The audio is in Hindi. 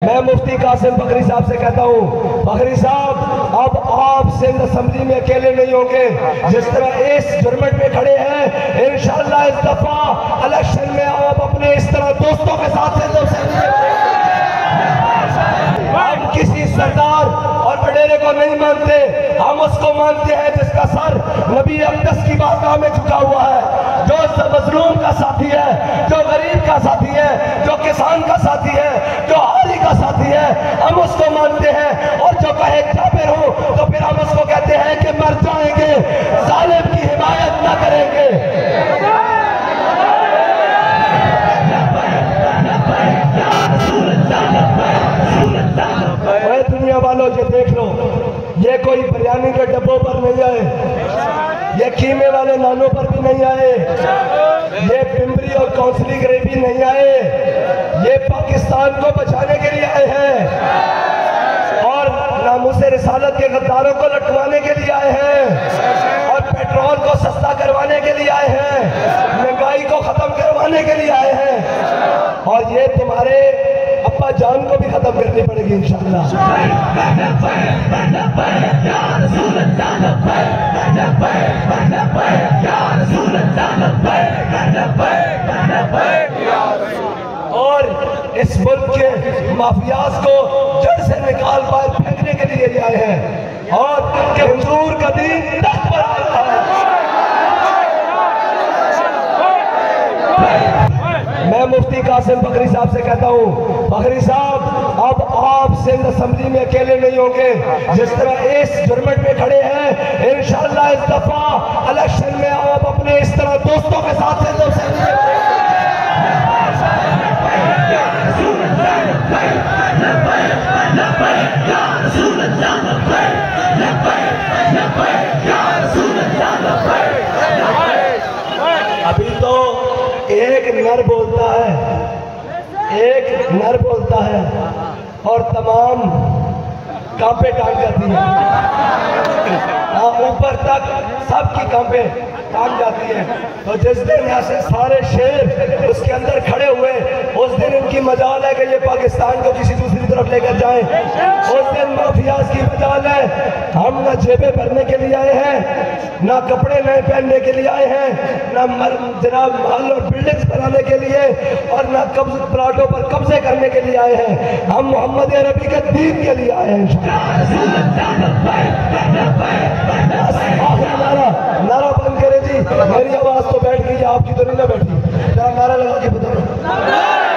मैं मुफ्ती कासिम बकरी साहब से कहता हूँ, बकरी साहब अब आप सिंध असेंबली में अकेले नहीं होंगे। जिस तरह इस जुर्मट में खड़े हैं, इंशाअल्लाह इस दफा इलेक्शन में आप अपने इस तरह दोस्तों के साथ सिंध असेंबली हम किसी सरदार और वडेरे को नहीं मानते, हम उसको मानते हैं जिसका सर नबी अक़दस की बारगाह में झुका हुआ है, जो मजलूम का साथी है, जो गरीब का साथी है, जो किसान का साथी है, जो हारी का साथी है, हम उसको मानते हैं। और जो कहे काफिर हो तो फिर हम उसको कहते हैं कि मर जाएंगे, जालिम की हिमायत न करेंगे। दुनिया वालों ये देख लो, ये कोई बिरयानी के डब्बों पर नहीं आए, ये कीमे वाले नानों पर भी नहीं आए, ये पिंपरी और कौंसली ग्रेवी नहीं आए, ये पाकिस्तान को बचाने के लिए आए हैं और नामूसे रिसालत के गद्दारों को लटवाने के लिए आए हैं और पेट्रोल को सस्ता करवाने के लिए आए हैं, महंगाई को खत्म करवाने के लिए आए हैं। और ये तुम्हारे अब्बा जान को भी खत्म करनी पड़ेगी इंशाअल्लाह। और इस मुल्क के माफियाज को जड़ से निकाल बाहर फेंकने के लिए आए हैं और हुजूर का दीन तख्त पर आया है। मैं मुफ्ती कासिम बकरी साहब से कहता हूँ, बकरी साहब अब आप सिंध असेंबली में अकेले नहीं होंगे। जिस तरह इस जुर्मट में खड़े हैं, इंशाअल्लाह इस दफा इलेक्शन में आप अपने इस तरह दोस्तों के साथ सिंध असेंबली में अभी तो एक नर बोलता है, एक नर बोलता है और तमाम कांपे टांग जाती है, ऊपर तक सबकी कांपे टांग जाती है। तो जिस दिन यहाँ से सारे शेर उसके अंदर खड़े हुए, उस दिन इनकी मजाल है कि ये पाकिस्तान को किसी दूसरी तरफ लेकर जाएं। उस दिन माफियाज की मजाल है। हम न जेबें भरने के लिए आए हैं, ना कपड़े नए पहनने के लिए आए हैं, ना जनाब महल और बिल्डिंग्स बनाने के लिए और ना प्लाटों पर कब्जे करने के लिए आए हैं। हम मोहम्मद अरबी के दीन के लिए आए हैं। नारा बंद करे जी, मेरी आवाज तो बैठ गई, आपकी तो नहीं ना बैठी। नारा लगा के बताओ।